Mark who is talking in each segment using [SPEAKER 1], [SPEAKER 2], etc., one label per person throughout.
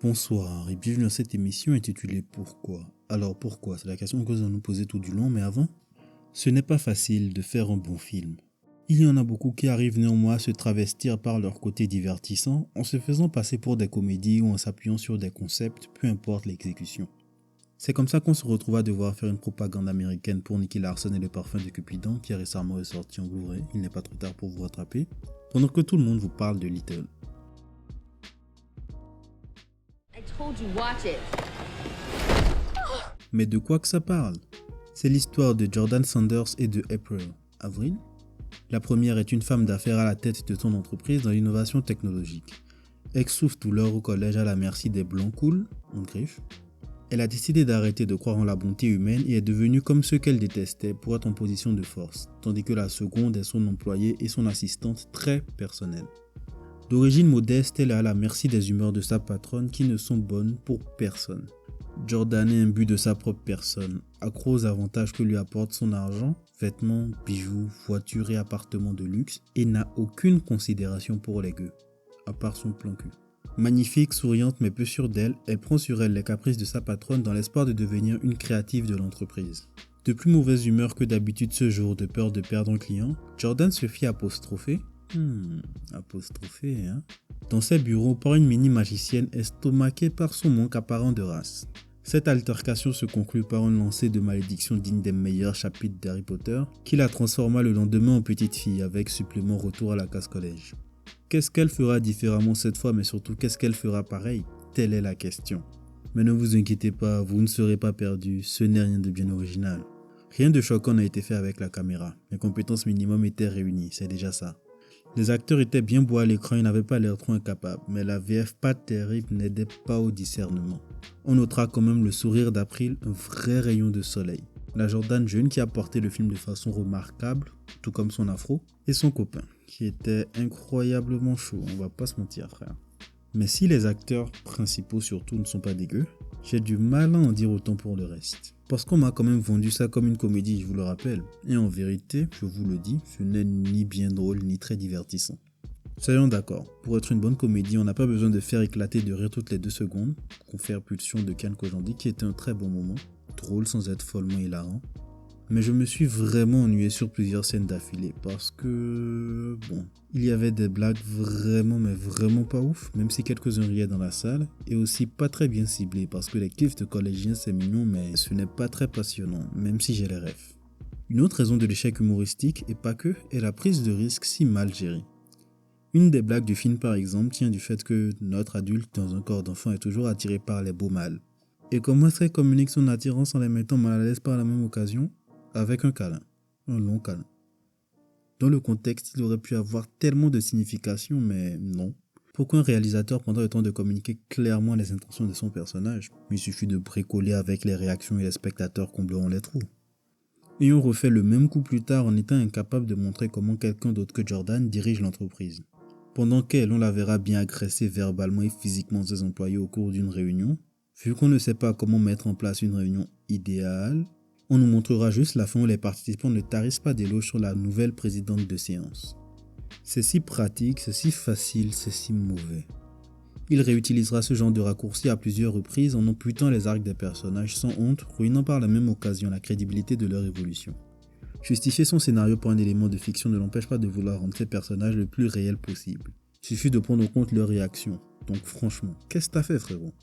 [SPEAKER 1] Bonsoir et bienvenue dans cette émission intitulée Pourquoi ? Alors pourquoi ? C'est la question que nous allons nous poser tout du long, mais avant, ce n'est pas facile de faire un bon film. Il y en a beaucoup qui arrivent néanmoins à se travestir par leur côté divertissant en se faisant passer pour des comédies ou en s'appuyant sur des concepts, peu importe l'exécution. C'est comme ça qu'on se retrouve à devoir faire une propagande américaine pour Nicky Larson et le parfum de Cupidon qui est récemment ressorti en Blu-ray, il n'est pas trop tard pour vous rattraper, pendant que tout le monde vous parle de Little. Mais de quoi que ça parle ? C'est l'histoire de Jordan Sanders et de April. Avril ? La première est une femme d'affaires à la tête de son entreprise dans l'innovation technologique. Ex-souffle-douleur au collège à la merci des blancs cool, en griffe. Elle a décidé d'arrêter de croire en la bonté humaine et est devenue comme ceux qu'elle détestait pour être en position de force, tandis que la seconde est son employée et son assistante très personnelle. D'origine modeste, elle est à la merci des humeurs de sa patronne qui ne sont bonnes pour personne. Jordan est imbu de sa propre personne, accro aux avantages que lui apporte son argent, vêtements, bijoux, voitures et appartements de luxe, et n'a aucune considération pour les gueux, à part son plan cul. Magnifique, souriante mais peu sûre d'elle, elle prend sur elle les caprices de sa patronne dans l'espoir de devenir une créative de l'entreprise. De plus mauvaise humeur que d'habitude ce jour de peur de perdre un client, Jordan se fit apostropher dans ses bureaux par une mini-magicienne estomaquée par son manque apparent de race. Cette altercation se conclut par un lancer de malédiction digne des meilleurs chapitres d'Harry Potter, qui la transforma le lendemain en petite fille avec supplément retour à la casse-collège. Qu'est-ce qu'elle fera différemment cette fois, mais surtout qu'est-ce qu'elle fera pareil ? Telle est la question. Mais ne vous inquiétez pas, vous ne serez pas perdus, ce n'est rien de bien original. Rien de choquant n'a été fait avec la caméra, les compétences minimum étaient réunies, c'est déjà ça. Les acteurs étaient bien beaux à l'écran et n'avaient pas l'air trop incapables, mais la VF pas terrible n'aidait pas au discernement. On notera quand même le sourire d'April, un vrai rayon de soleil. La Jordan jeune qui a porté le film de façon remarquable, tout comme son afro, et son copain, qui était incroyablement chaud, on va pas se mentir frère. Mais si les acteurs principaux surtout ne sont pas dégueux, j'ai du mal à en dire autant pour le reste. Parce qu'on m'a quand même vendu ça comme une comédie, je vous le rappelle. Et en vérité, je vous le dis, ce n'est ni bien drôle ni très divertissant. Soyons d'accord, pour être une bonne comédie, on n'a pas besoin de faire éclater de rire toutes les 2 secondes, Confère Pulsion de Ken Kojandi qui était un très bon moment, drôle sans être follement hilarant. Mais je me suis vraiment ennuyé sur plusieurs scènes d'affilée parce que, il y avait des blagues vraiment mais vraiment pas ouf, même si quelques-uns riaient dans la salle, et aussi pas très bien ciblées parce que les clips de collégiens c'est mignon mais ce n'est pas très passionnant, même si j'ai les refs. Une autre raison de l'échec humoristique, et pas que, est la prise de risque si mal gérée. Une des blagues du film par exemple tient du fait que notre adulte dans un corps d'enfant est toujours attiré par les beaux mâles. Et comment est-ce qu'elle communique son attirance en les mettant mal à l'aise par la même occasion ? Avec un câlin, un long câlin. Dans le contexte, il aurait pu avoir tellement de significations, mais non. Pourquoi un réalisateur prendra le temps de communiquer clairement les intentions de son personnage ? Il suffit de bricoler avec les réactions et les spectateurs combleront les trous. Et on refait le même coup plus tard en étant incapable de montrer comment quelqu'un d'autre que Jordan dirige l'entreprise. Pendant qu'elle, on la verra bien agresser verbalement et physiquement ses employés au cours d'une réunion, vu qu'on ne sait pas comment mettre en place une réunion idéale, on nous montrera juste la fin où les participants ne tarissent pas d'éloges sur la nouvelle présidente de séance. C'est si pratique, c'est si facile, c'est si mauvais. Il réutilisera ce genre de raccourci à plusieurs reprises en amputant les arcs des personnages sans honte, ruinant par la même occasion la crédibilité de leur évolution. Justifier son scénario pour un élément de fiction ne l'empêche pas de vouloir rendre ces personnages le plus réels possible. Il suffit de prendre en compte leurs réactions. Donc franchement, qu'est-ce que t'as fait frérot ?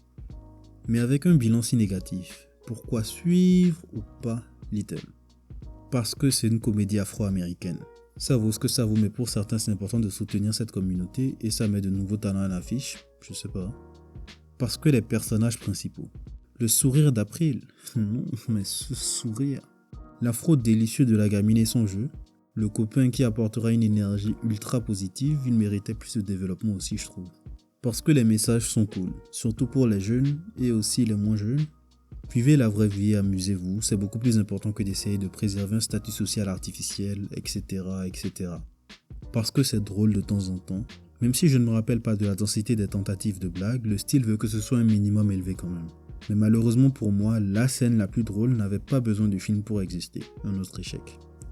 [SPEAKER 1] Mais avec un bilan si négatif, pourquoi suivre ou pas Little ? Parce que c'est une comédie afro-américaine. Ça vaut ce que ça vaut, mais pour certains c'est important de soutenir cette communauté et ça met de nouveaux talents à l'affiche, je sais pas. Parce que les personnages principaux. Le sourire d'April, non mais ce sourire. L'afro délicieux de la gamine et son jeu. Le copain qui apportera une énergie ultra positive, il méritait plus de développement aussi je trouve. Parce que les messages sont cool, surtout pour les jeunes et aussi les moins jeunes. Vivez la vraie vie, amusez-vous, c'est beaucoup plus important que d'essayer de préserver un statut social artificiel, etc., etc. Parce que c'est drôle de temps en temps, même si je ne me rappelle pas de la densité des tentatives de blagues, le style veut que ce soit un minimum élevé quand même. Mais malheureusement pour moi, la scène la plus drôle n'avait pas besoin du film pour exister, un autre échec.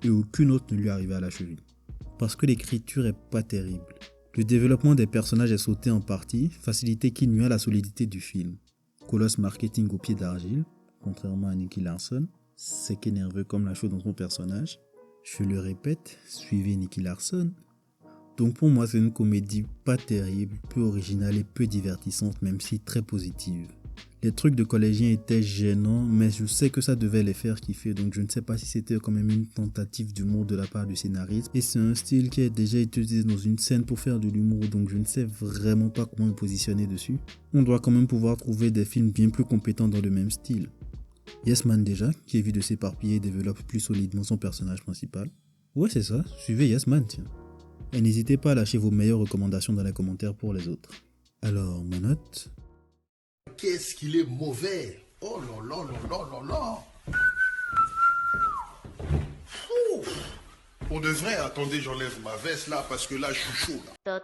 [SPEAKER 1] Et aucune autre ne lui arrivait à la cheville. Parce que l'écriture est pas terrible. Le développement des personnages est sauté en partie, facilité qui nuit à la solidité du film. Colosse marketing au pied d'argile, contrairement à Nicky Larson, c'est nerveux comme la chose dans son personnage. Je le répète, suivez Nicky Larson. Donc pour moi, c'est une comédie pas terrible, peu originale et peu divertissante, même si très positive. Les trucs de collégiens étaient gênants, mais je sais que ça devait les faire kiffer, donc je ne sais pas si c'était quand même une tentative d'humour de la part du scénariste. Et c'est un style qui est déjà utilisé dans une scène pour faire de l'humour, donc je ne sais vraiment pas comment me positionner dessus. On doit quand même pouvoir trouver des films bien plus compétents dans le même style. Yes Man déjà, qui évite de s'éparpiller et développe plus solidement son personnage principal. Ouais c'est ça, suivez Yes Man tiens. Et n'hésitez pas à lâcher vos meilleures recommandations dans les commentaires pour les autres. Alors, ma note...
[SPEAKER 2] Qu'est-ce qu'il est mauvais! Oh là là là là là là! Ouf. Pour de vrai, attendez, j'enlève ma veste là parce que là, je suis chaud là.